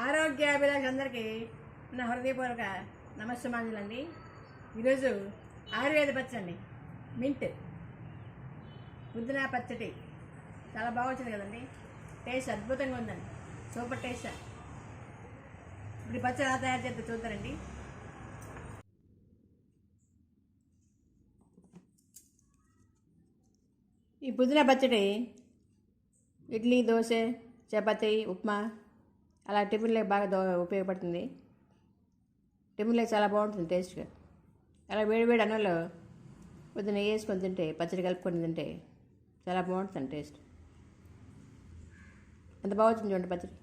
ఆరోగ్యాభిలాషులందరికీ నా హృదయపూర్వక నమస్సమాంజలండి. ఈరోజు ఆయుర్వేద పచ్చడి మింట్ పుదీనా పచ్చడి చాలా బాగుంటుంది కదండి. టేస్ట్ అద్భుతంగా ఉందండి, సూపర్ టేస్ట్. ఇప్పుడు పచ్చడి ఎలా తయారు చేస్తే చూద్దారండి. ఈ పుదీనా పచ్చడి ఇడ్లీ, దోశ, చపాతీ, ఉప్మా అలా టిఫిన్లకు బాగా ఉపయోగపడుతుంది. టిఫిన్లకు చాలా బాగుంటుంది టేస్ట్గా. అలా వేడి అన్నంలో కొద్దిగా నెయ్యి వేసుకొని తింటే, పచ్చడి కలుపుకొని తింటే చాలా బాగుంటుంది టేస్ట్. అంత బాగుంటుంది చూడండి పచ్చడి,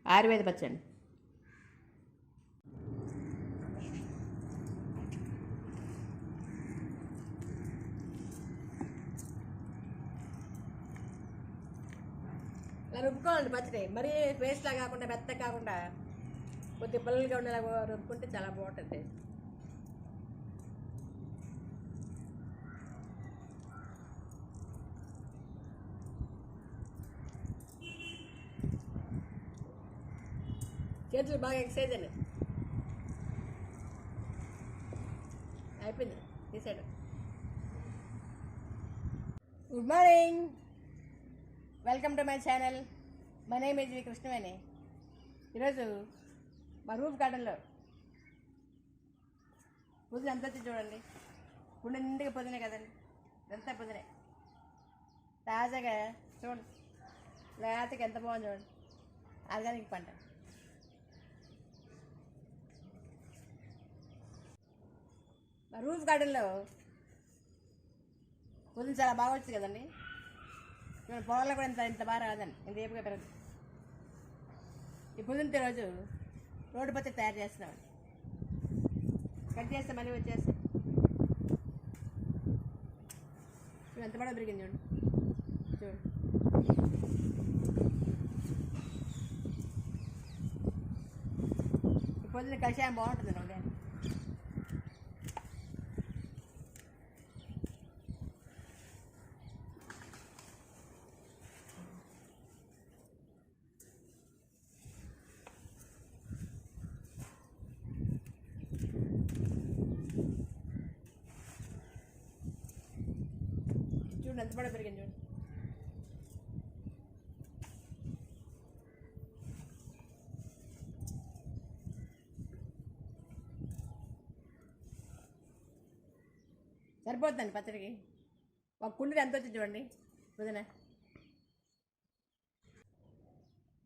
ఆయుర్వేద పచ్చడి. ఇలా రుబ్బుకోవాలండి పచ్చడి. మరీ పేస్ట్లా కాకుండా, మెత్తగా కాకుండా కొద్దిగా పుల్లలుగా ఉండేలాగా రుబ్బుకుంటే చాలా బాగుంటుంది టేస్ట్. చేతులు బాగా ఎక్సైజ్ అండి. అయిపోయింది, తీసాడు. Good morning, welcome to my channel. My name is V Krishnaveni. ఈరోజు మా రూఫ్ గార్డెన్లో పుదీనా ఎంత వచ్చి చూడండి. గుండె నిండుగా పుదీనే కదండి, ఇదంతా పుదీనే తాజాగా చూడండి. లేతకి ఎంత బాగుంది చూడండి, ఆర్గానిక్ పంట. మా రూఫ్ గార్డెన్లో పుదీనా చాలా బాగా వచ్చింది కదండి. ఇప్పుడు పొలంలో కూడా ఇంత బాగా రాదండి, ఇంత ఏపుగా పెరగదు. ఈ పుదీనతో రోజు రోడ్డు పచ్చడి తయారు చేస్తున్నామండి. కట్ చేస్తే మళ్ళీ వచ్చేస్తే చూడు ఎంత బాగా పెరిగింది చూడు. చూడు ఈ పుదీన కషాయం బాగుంటుంది అండి. చూడండి ఎంత బాగా పెరిగింది చూడండి. సరిపోతుందండి పచ్చడికి. ఒక కుండీలో ఎంత వచ్చింది చూడండి పుదీనా.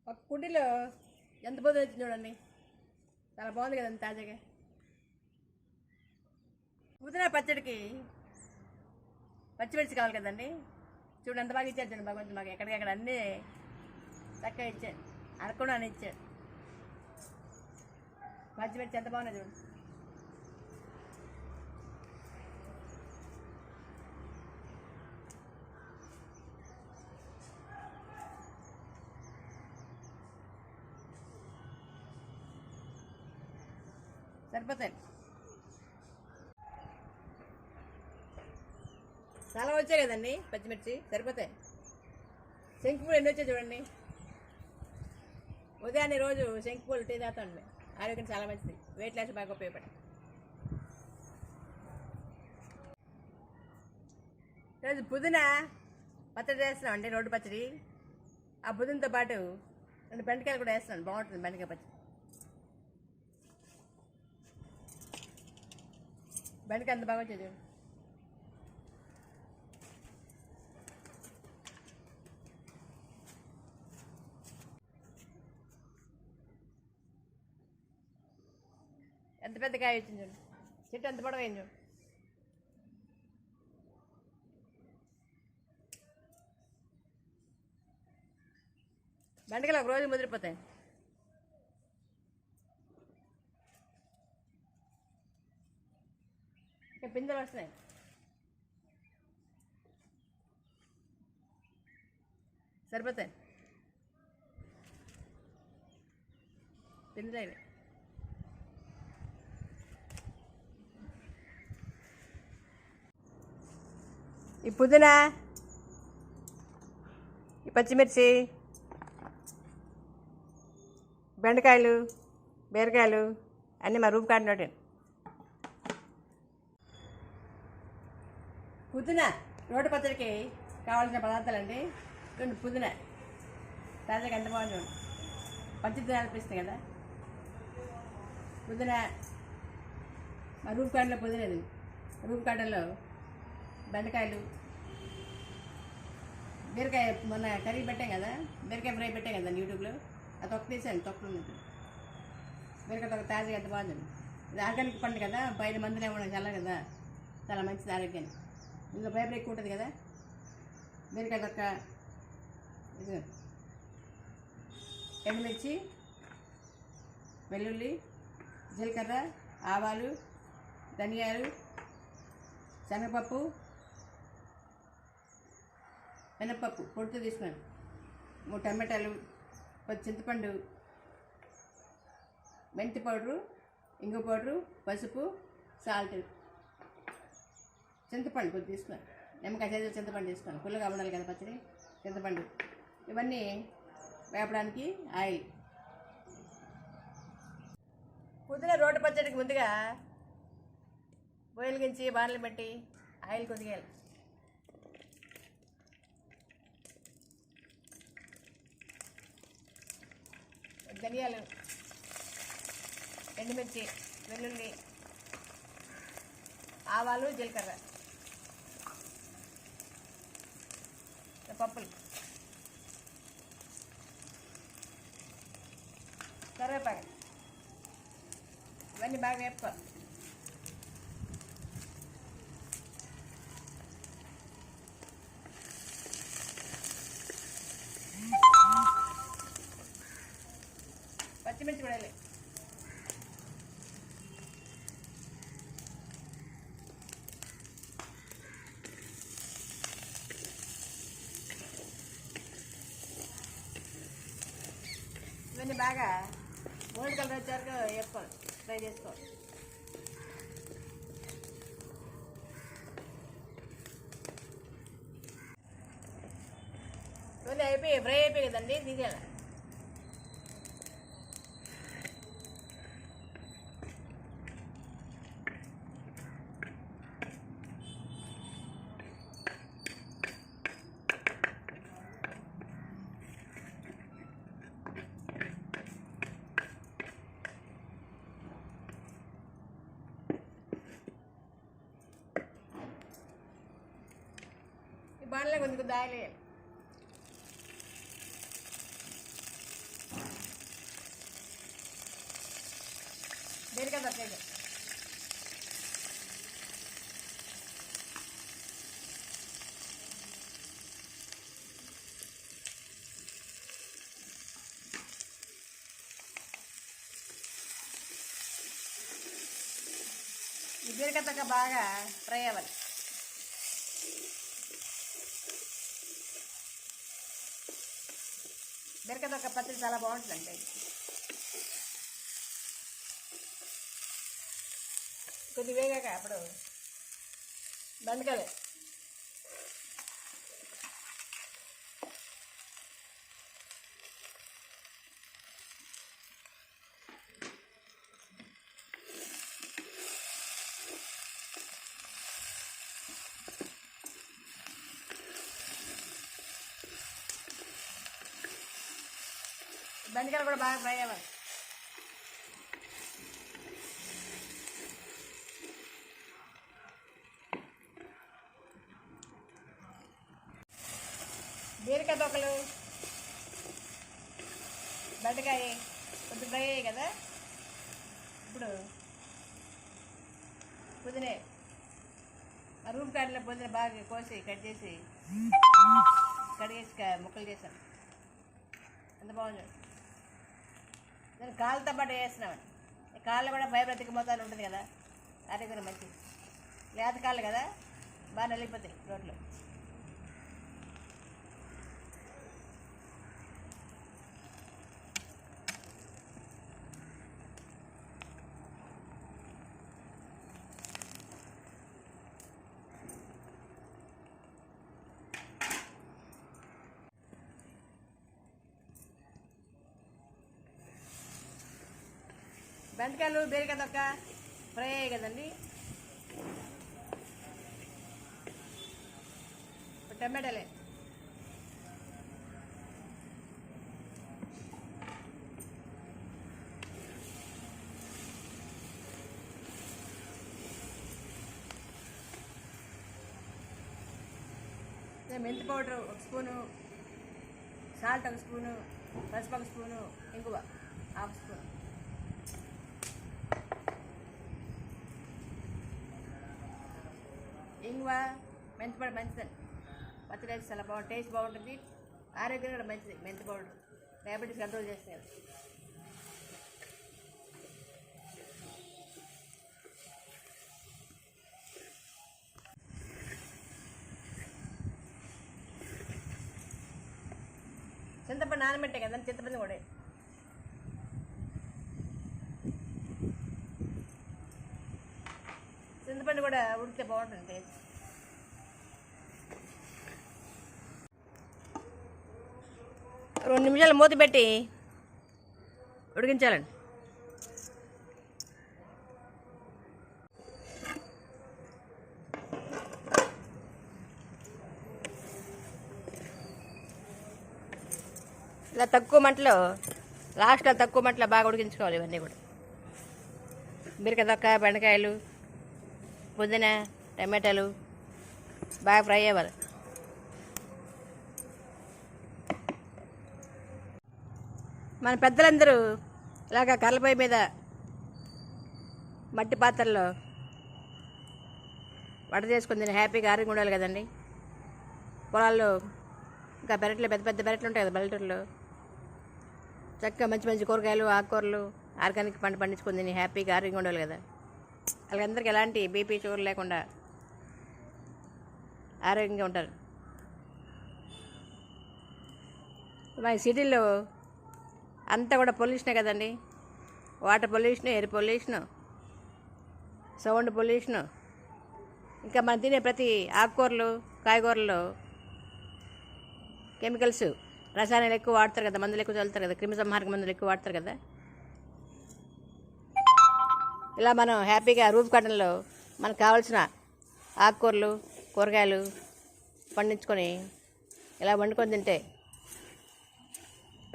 ఒక కుండీలో ఎంత పుదీనా వచ్చింది చూడండి, చాలా బాగుంది కదండి తాజాగా. పుదీనా పచ్చడికి పచ్చిమిర్చి కావాలి కదండి. చూడండి ఎంత బాగా ఇచ్చాడు చూడండి భగవంతుడు మాకు. ఎక్కడికక్కడ అన్నీ చక్కగా ఇచ్చాడు, అరకుండా అని ఇచ్చాడు. పచ్చిమిర్చి ఎంత బాగున్నాయి చూడండి. సరిపోతాయి, చాలా వచ్చాయి కదండి పచ్చిమిర్చి, సరిపోతాయి. శంకుపూలు ఎన్ని వచ్చాయి చూడండి. ఉదయాన్నే రోజు శంకుపూలు టీ తాగుతాండి, ఆరోగ్యం చాలా మంచిది, వెయిట్ లాస్ బాగా ఉపయోగపడి. ఈరోజు పుదీనా పచ్చడి వేస్తున్నాం అండి, రోడ్డు పచ్చడి. ఆ పుదీనతో పాటు 2 బెండకాయలు కూడా వేస్తున్నాను, బాగుంటుంది బెండకాయ పచ్చడి. బెండకాయ అంత బాగా వచ్చేది. ఎంత పెద్ద కాయ వచ్చింది చూడండి, చెట్టు ఎంత పొడవైంది చూడు. బెండకాయలు ఒక రోజు ముదిరిపోతాయి. ఇంకా పిందెలు వస్తున్నాయి. సరిపోతాయి పిందెలు ఇవి. ఈ పుదీనా, ఈ పచ్చిమిర్చి, బెండకాయలు, బీరకాయలు అన్నీ మా రూపు కాడినోటే. పుదీనా రోటి పచ్చడికి కావాల్సిన పదార్థాలండి. చూడండి, పుదీనా తాజాగా ఎంత బాగుంది చూడండి. పచ్చడి అనిపిస్తుంది కదా. పుదీనా మా రూపు కాడలో పుదీనా, రూపు కాడలో బెండకాయలు, బీరకాయ మొన్న కర్రీ పెట్టాం కదా, బీరకాయ ఫ్రై పెట్టాం కదా యూట్యూబ్లో. ఆ తొక్క తీసాను, తొక్కలు ఉన్నట్టు బీరకాయ తొక్క తాజాగా ఎంత బాగుందండి. ఇది ఆర్గానిక్ పండు కదా, బయట మందులు ఏమన్నా చల్ల కదా, చాలా మంచిది ఆరోగ్యానికి. ఇందులో ఫైబర్ ఎక్కువ ఉంటుంది కదా. బీరకాయ తొక్క, ఇది ఎండుమిర్చి, వెల్లుల్లి, జీలకర్ర, ఆవాలు, ధనియాలు, శనగపప్పు, మినప్పప్పు పొడితో తీసుకున్నాను, 3 టమాటాలు, కొద్ది చింతపండు, మెంతి పౌడరు, ఇంగు పౌడరు, పసుపు, సాల్ట్, చింతపండు కొద్ది తీసుకున్నాను, నిమ్మకాయ సైజు చింతపండు తీసుకున్నాను, పుల్లగా ఉండాలి కదా పచ్చడి. చింతపండు ఇవన్నీ వేపడానికి ఆయిల్. పుదీనా రోటి పచ్చడికి ముందుగా బొయ్యలిగించి బాణలు పెట్టి ఆయిల్ కొద్దిగా ధనియాలు, ఎండుమిర్చి, వెల్లుల్లి, ఆవాలు, జీలకర్ర, పప్పులు, కరివేపాకు ఇవన్నీ బాగా వేపుకోవాలి. పచ్చిమిర్చి కూడా వేయాలి. ఇవన్నీ బాగా గోల్డ్ కలర్ వచ్చే వరకు వేపుకోవాలి, ఫ్రై చేసుకోవాలి. ఇవన్నీ ఫ్రై అయిపోయి కదండి, తీసేయాలి. బాణలో కొంచెం దాయలు వేయాలి. బీరకాయ తొక్క ఈ బీరకాయ తొక్క బాగా ఫ్రై అవ్వాలి. బీరకాయ తొక్క పచ్చడి చాలా బాగుంటుందండి. కొద్ది వేగాక అప్పుడు బెండకాయలు, బెండకాయలు కూడా బాగా ఫ్రై అవ్వాలి. బీరకాయ తొక్కలు, బెండకాయ కొద్ది ఫ్రై అయ్యాయి కదా. ఇప్పుడు పుదీనా, ఆ రూమ్ కాడలో పుదీనా బాగా కోసి కట్ చేసి కడిగేసి ముక్కలు చేసాను. ఎంత బాగుంది. నేను కాళ్ళతో పాటు వేస్తున్నామండి. కాళ్ళు కూడా ఫైబర్ అతికి మొత్తాలు ఉంటుంది కదా, ఆరోగ్యం మంచిది. లేత కాళ్ళు కదా, బాగా నలిగిపోతాయి రోడ్లు. బెండకాయలు బీరకాయ తొక్క ఫ్రై అయ్యాయి కదండి. టమాటాలే మెంతి పౌడర్ 1 స్పూను, సాల్ట్ 1 స్పూను, పసుపు 1 స్పూను, ఇంగువ 1/2 స్పూన్. ఇంగువ మెంతి పౌడర్ మంచిదండి, పచ్చడి చాలా బాగుంటుంది, టేస్ట్ బాగుంటుంది, ఆరోగ్యం కూడా మంచిది. మెంతి పౌడర్ డయాబెటీస్ కంట్రోల్ చేస్తారు. చింతపండు నానబెట్టే కదండి, చింతపండు కూడా ఉడికితే బాగుంటుంది టేస్ట్. రెండు నిమిషాలు మూత పెట్టి ఉడికించాలండి. ఇలా తక్కువ మంటలో, లాస్ట్లో తక్కువ మంటలో బాగా ఉడికించుకోవాలి. ఇవన్నీ కూడా బీరకాయ తొక్క, బెండకాయలు, పుదీనా, టమాటాలు బాగా ఫ్రై అవ్వాలి. మన పెద్దలందరూ ఇలాగ కర్రలపై మీద మట్టి పాత్రలో వంట చేసుకుని తిని హ్యాపీగా ఆరోగ్యంగా ఉండాలి కదండి. పొలాల్లో ఇంకా పెరట్లో పెద్ద పెద్ద పెరట్లు ఉంటాయి కదా పల్లెటూరులో, చక్కగా మంచి మంచి కూరగాయలు, ఆకుకూరలు, ఆర్గానిక్ పంట పండించుకుని తిని హ్యాపీగా ఆరోగ్యంగా ఉండాలి కదా. వాళ్ళందరికీ ఎలాంటి బీపీ, షుగర్ లేకుండా ఆరోగ్యంగా ఉంటారు. మా సిటీల్లో అంతా కూడా పొల్యూషనే కదండి. Water pollution, air pollution, sound pollution, ఇంకా మనం తినే ప్రతి ఆకుకూరలు, కాయగూరలు కెమికల్స్, రసాయనాలు ఎక్కువ వాడతారు కదా, మందులు ఎక్కువ చల్లుతారు కదా, క్రిమిసంహారక మందులు ఎక్కువ వాడతారు కదా. ఇలా మనం హ్యాపీగా రూఫ్ గార్డెన్లో మనకు కావాల్సిన ఆకుకూరలు, కూరగాయలు పండించుకొని ఇలా వండుకొని తింటే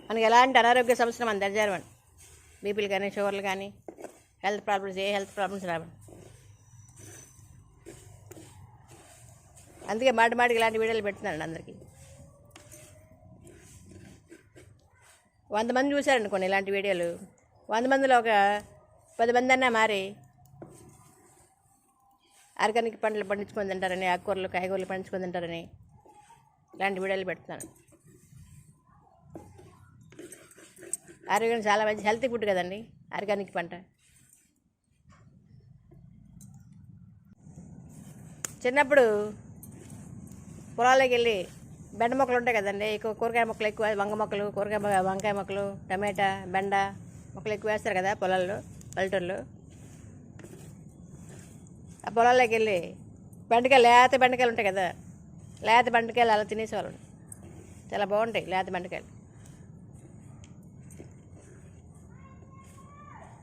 మనకి ఎలాంటి అనారోగ్య సమస్యలు మన దరిజారమండి. బీపీలు కానీ, షుగర్లు కానీ, హెల్త్ ప్రాబ్లమ్స్, ఏ హెల్త్ ప్రాబ్లమ్స్ రావండి. అందుకే మాటికి ఇలాంటి వీడియోలు పెడుతున్నానండి అందరికీ. 100 మంది చూశారండి కొన్ని ఇలాంటి వీడియోలు. 100 మందిలో ఒక 10 మంది అన్నా మారి ఆర్గానిక్ పంటలు పండించుకొని తింటారని, ఆకుకూరలు, కాయగూరలు పండించుకొని తింటారని ఇలాంటి వీడియోలు పెడుతున్నాను. ఆరోగ్యం చాలా మంచి హెల్తీ ఫుడ్ కదండి ఆర్గానిక్ పంట. చిన్నప్పుడు పొలాల్లోకి వెళ్ళి బెండ మొక్కలు ఉంటాయి కదండి, ఎక్కువ కూరగాయ మొక్కలు ఎక్కువ, వంకాయ మొక్కలు, టమాటా, బెండ మొక్కలు ఎక్కువ వేస్తారు కదా పొలాల్లో, పల్లెటూరులో. ఆ పొలాల్లోకి వెళ్ళి లేత బెండకాయలు ఉంటాయి కదా, లేత బెండకాయలు అలా తినేసేవాళ్ళు. చాలా బాగుంటాయి లేత బెండకాయలు.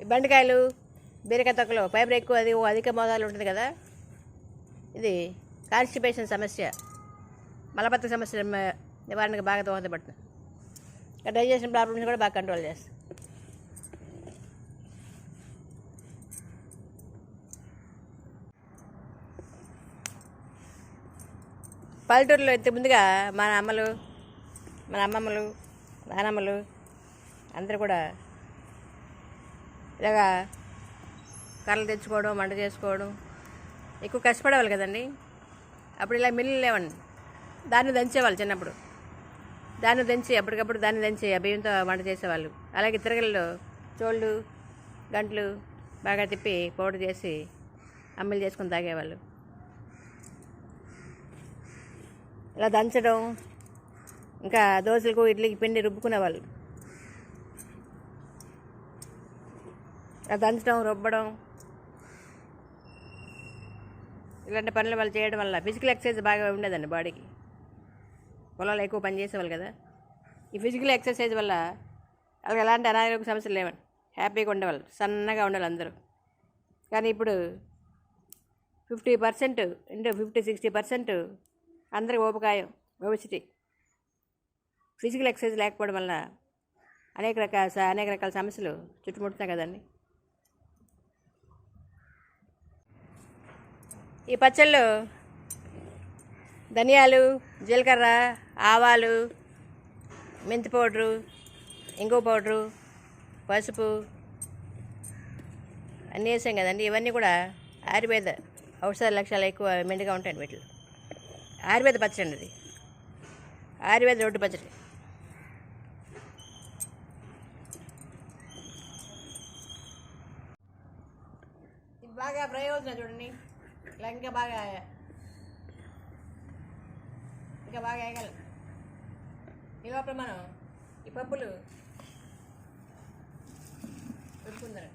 ఈ బెండకాయలు, బీరకాయ తొక్కలో ఫైబర్ ఎక్కువ, అది అధిక మోతాదులో ఉంటుంది కదా. ఇది కాన్స్టిపేషన్ సమస్య, మలబద్ధక సమస్య నివారణకు బాగా దోహదపడుతుంది. డైజెషన్ ప్రాబ్లమ్స్ కూడా బాగా కంట్రోల్ చేస్తుంది. పల్లెటూరులో ఇంత ముందుగా మన అమ్మలు, మన అమ్మమ్మలు, నానమ్మలు అందరూ కూడా ఇలాగా కర్రలు తెచ్చుకోవడం, వంట చేసుకోవడం, ఎక్కువ కష్టపడేవాళ్ళు కదండి. అప్పుడు ఇలా మిల్లులు లేవండి, దాన్ని దంచేవాళ్ళు. చిన్నప్పుడు దాన్ని దంచి అప్పటికప్పుడు దాన్ని దంచి ఆ బియ్యంతో వంట చేసేవాళ్ళు. అలాగే తిరగల్లో చోళ్ళు, గంటలు బాగా తిప్పి పౌడర్ చేసి అమ్మలు చేసుకొని తాగేవాళ్ళు. ఇలా దంచడం, ఇంకా దోశలకు, ఇడ్లీకి పిండి రుబ్బుకునేవాళ్ళు. ఇలా దంచడం, రుబ్బడం ఇలాంటి పనులు వాళ్ళు చేయడం వల్ల ఫిజికల్ ఎక్సర్సైజ్ బాగా ఉండేదండి బాడీకి. పొలాలు ఎక్కువ పని చేసేవాళ్ళు కదా. ఈ ఫిజికల్ ఎక్సర్సైజ్ వల్ల వాళ్ళకి ఎలాంటి అనారోగ్య సమస్యలు లేవండి. హ్యాపీగా ఉండేవాళ్ళు, సన్నగా ఉండాలి అందరూ. కానీ ఇప్పుడు 50% అంటే 50-60% అందరికి ఊబకాయం, ఒబెసిటీ, ఫిజికల్ ఎక్సర్సైజ్ లేకపోవడం వల్ల అనేక రకాల సమస్యలు చుట్టుముడుతున్నాయి కదండి. ఈ పచ్చళ్ళు ధనియాలు, జీలకర్ర, ఆవాలు, మెంతి పౌడరు, ఇంగువ పౌడరు, పసుపు అన్నీ వేసాం కదండి. ఇవన్నీ కూడా ఆయుర్వేద ఔషధ లక్షణాలు ఎక్కువ మెండుగా ఉంటాయండి వీటిలో. ఆయుర్వేద పచ్చడి అండి అది, ఆయుర్వేద రోడ్డు పచ్చడి. ఇది బాగా ఫ్రై అవుతుంది చూడండి. ఇలా ఇంకా బాగా వేయగలం. ఈ లోపల మనం ఈ పప్పులు పెట్టుకుందాం.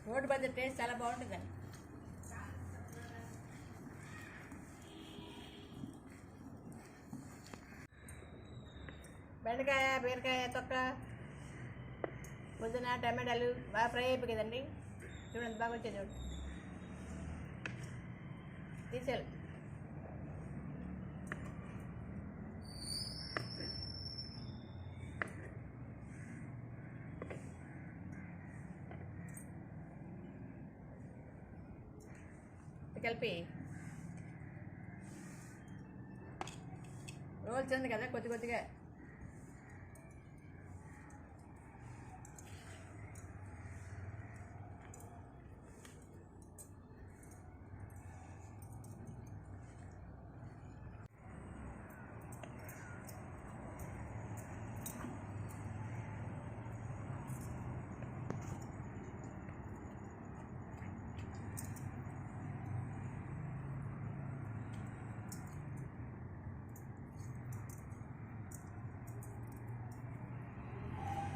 రోడ్డు పచ్చడి టేస్ట్ చాలా బాగుంటుందండి. బెండకాయ, బీరకాయ తొక్క, పుదీనా, టమాటాలు బాగా ఫ్రై అయిపోయి కదండి. చూడండి బాగా వచ్చేది. చూడండి తీసేయాలి. కలిపి రోల్స్ ఉంది కదా, కొద్దిగా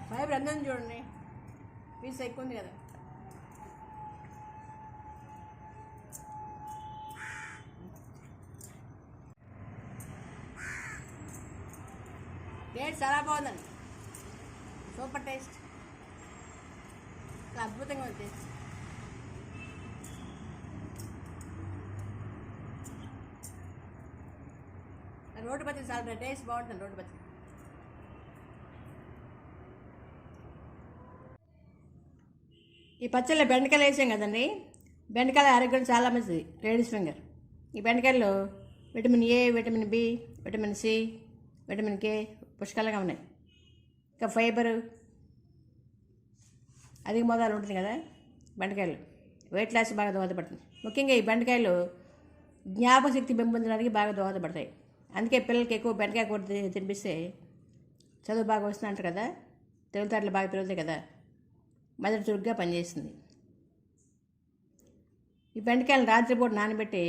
ఫైబర్ అందరం చూడండి, పీస్ ఎక్కువ ఉంది కదా. టేస్ట్ చాలా బాగుందండి, సూపర్ టేస్ట్, చాలా అద్భుతంగా ఉంది టేస్ట్. రోడ్డు పచ్చడి చాలా టేస్ట్ బాగుంటుంది. రోడ్డు పచ్చడి ఈ పచ్చళ్ళలో బెండకాయలు వేసాం కదండి. బెండకాయల ఆరోగ్యం చాలా మంచిది, లేడీస్ ఫింగర్. ఈ బెండకాయల్లో vitamin A, vitamin B, vitamin C, vitamin K పుష్కలంగా ఉన్నాయి. ఇంకా ఫైబరు అధిక మోతాదులో ఉంటుంది కదా బెండకాయలు. వెయిట్ లాస్ బాగా దోహదపడుతుంది. ముఖ్యంగా ఈ బెండకాయలు జ్ఞాపక శక్తి పెంపొందడానికి బాగా దోహదపడతాయి. అందుకే పిల్లలకి ఎక్కువ బెండకాయ కూర తినిపిస్తే చదువు బాగా వస్తుంది అంటారు కదా, తెలివితేటలు బాగా పెరుగుతాయి కదా, మెదడు చురుగ్గా పనిచేస్తుంది. ఈ బెండకాయలను రాత్రిపూట నానబెట్టి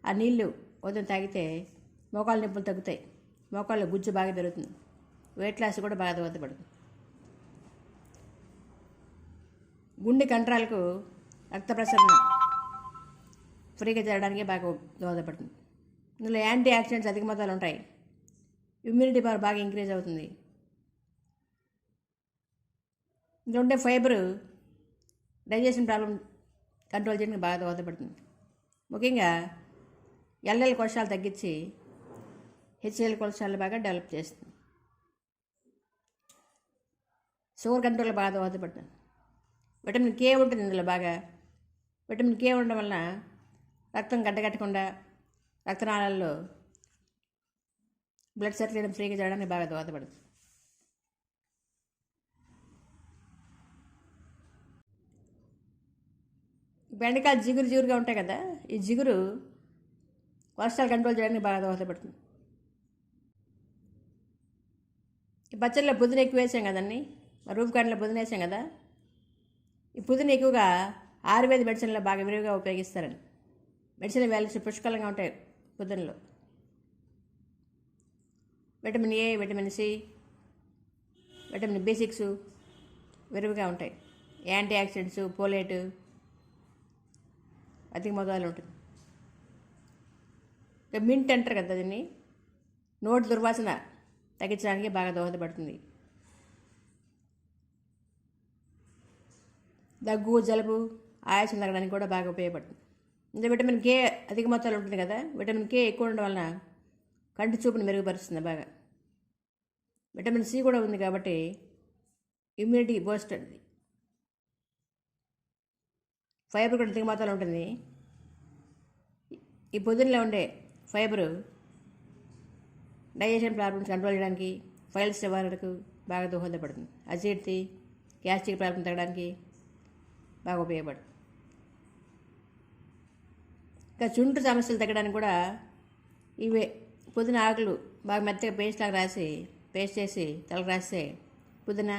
ఆ నీళ్లు ఉదయం తాగితే మోకాళ్ళ నొప్పులు తగ్గుతాయి, మోకాళ్ళ గుజ్జు బాగా పెరుగుతుంది, వెయిట్ లాస్ కూడా బాగా దోహదపడుతుంది. గుండె కండరాలకు రక్త ప్రసరణ ఫ్రీగా జరగడానికి బాగా దోహదపడుతుంది. ఇందులో యాంటీ ఆక్సిడెంట్స్ అధిక మొత్తాలు ఉంటాయి. ఇమ్యూనిటీ పవర్ బాగా ఇంక్రీజ్ అవుతుంది. ఇందులో ఉండే ఫైబరు డైజెషన్ ప్రాబ్లం కంట్రోల్ చేయడానికి బాగా దోహదపడుతుంది. ముఖ్యంగా ఎల్ఎల్ కొలెస్ట్రాల్ తగ్గించి హెచ్ఎల్ కొలెస్ట్రాల్ బాగా డెవలప్ చేస్తుంది. షుగర్ కంట్రోల్ బాగా దోహదపడుతుంది. విటమిన్ కే ఉంటుంది ఇందులో బాగా. విటమిన్ కే ఉండడం వలన రక్తం గడ్డగట్టకుండా రక్తనాళాల్లో బ్లడ్ సర్క్యులేషన్ ఫ్రీగా చేయడానికి బాగా దోహదపడుతుంది. బెండకాయలు జిగురుగా ఉంటాయి కదా, ఈ జిగురు కొలెస్ట్రాల్ కంట్రోల్ చేయడానికి బాగా దోహదపడుతుంది. ఈ పచ్చళ్ళలో పుదీన ఎక్కువ వేసాం కదండి, రూపుకాండలో పుదీన వేసాం కదా. ఈ పుదీన ఎక్కువగా ఆయుర్వేద మెడిసిన్లో బాగా విరివిగా ఉపయోగిస్తారండి. మెడిసిన్ వాల్యూస్ పుష్కలంగా ఉంటాయి పుదీనలో. Vitamin A, vitamin C, vitamin B6 విరివిగా ఉంటాయి. యాంటీ ఆక్సిడెంట్స్, పోలేటు అధిక మోతాదులో ఉంటుంది. ఇక మింట్ అంటారు కదా, దీన్ని నోటి దుర్వాసన తగ్గించడానికి బాగా దోహదపడుతుంది. దగ్గు, జలుబు, ఆయాసం తగ్గడానికి కూడా బాగా ఉపయోగపడుతుంది. ఇంకా విటమిన్ కే అధిక మొత్తాలు ఉంటుంది కదా, విటమిన్ కే ఎక్కువ ఉండడం వలన కంటి చూపును మెరుగుపరుస్తుంది బాగా. విటమిన్ సి కూడా ఉంది కాబట్టి ఇమ్యూనిటీ బూస్ట్ అది. ఫైబర్ కూడా అధిక మొత్తాలు ఉంటుంది. ఈ పొద్దున్నలో ఉండే ఫైబరు డైజెషన్ ప్రాబ్లమ్స్ కంట్రోల్ చేయడానికి, ఫైల్స్ నివారణకు బాగా దోహదపడుతుంది. అజీర్తి, గ్యాస్ట్రిక్ ప్రాబ్లం తగ్గడానికి బాగా ఉపయోగపడుతుంది. ఇంకా చుంటు సమస్యలు తగ్గడానికి కూడా ఇవే పుదీనా ఆకులు బాగా మెత్తగా పేస్ట్ చేసి తలకు రాస్తే పుదీనా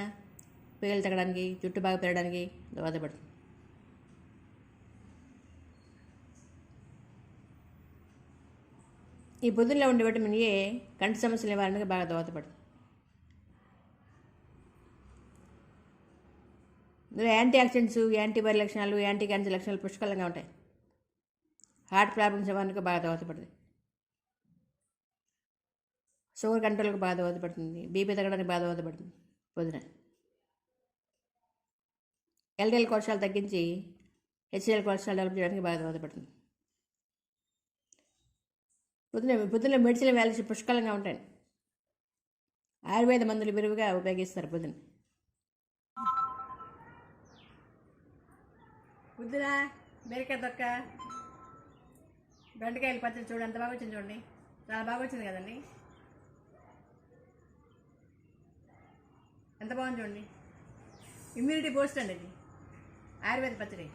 పేలు తగ్గడానికి, జుట్టు బాగా పెరగడానికి దోహదపడుతుంది. ఈ పుదీనాలో ఉండే విటమిన్ ఏ కంటి సమస్యల నివారణకు బాగా దోహదపడుతుంది. ఇందులో యాంటీ ఆక్సిడెంట్స్, యాంటీవైరల్ లక్షణాలు, యాంటీ క్యాన్సర్ లక్షణాలు పుష్కలంగా ఉంటాయి. హార్ట్ ప్రాబ్లమ్స్ నివారణకు బాగా దోహదపడుతుంది. షుగర్ కంట్రోల్కి బాగా దోహదపడుతుంది. బీపీ తగ్గడానికి బాగా దోహదపడుతుంది పుదీనా. ఎల్డిఎల్ కొలెస్ట్రాల్ తగ్గించి హెచ్డిఎల్ కొలెస్ట్రాల్ డెవలప్ చేయడానికి బాగా దోహదపడుతుంది. పుదీనా మెడిసిన్ వాల్యూస్ పుష్కలంగా ఉంటాయి. ఆయుర్వేద మందులు విరివిగా ఉపయోగిస్తారు పుదీనా. పుదీనా, బీరకాయ తొక్క, బెండకాయలు పచ్చడి చూడండి ఎంత బాగా వచ్చింది. చూడండి, చాలా బాగా వచ్చింది కదండి. ఎంత బాగుంది చూడండి. ఇమ్యూనిటీ బూస్ట్ అండి ఇది. ఆయుర్వేద పచ్చడి,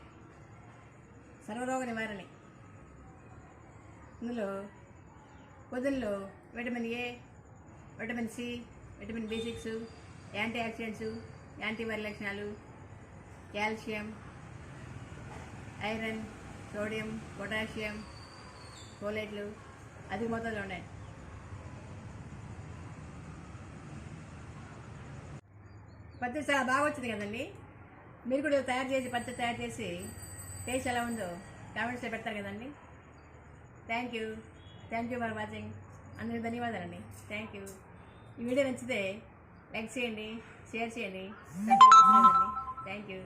సర్వరోగ నివారణ. ఇందులో పుదీనాలో vitamin A, vitamin C, vitamin B6, anti oxidants, antiviral లక్షణాలు, కాల్షియం, ఐరన్, సోడియం, పొటాషియం, ఫోలేట్లు అధిక మొత్తంలో ఉన్నాయి. పచ్చడి చాలా బాగా వచ్చింది కదండి. మీరు కూడా పచ్చడి తయారు చేసి టేస్ట్ ఎలా ఉందో కామెంట్స్లో పెడతారు కదండి. Thank you for watching. అందరికీ ధన్యవాదాలండి. Thank you. ఈ వీడియో నచ్చితే లైక్ చేయండి, షేర్ చేయండి, సబ్స్క్రైబ్ చేయండి. Thank you.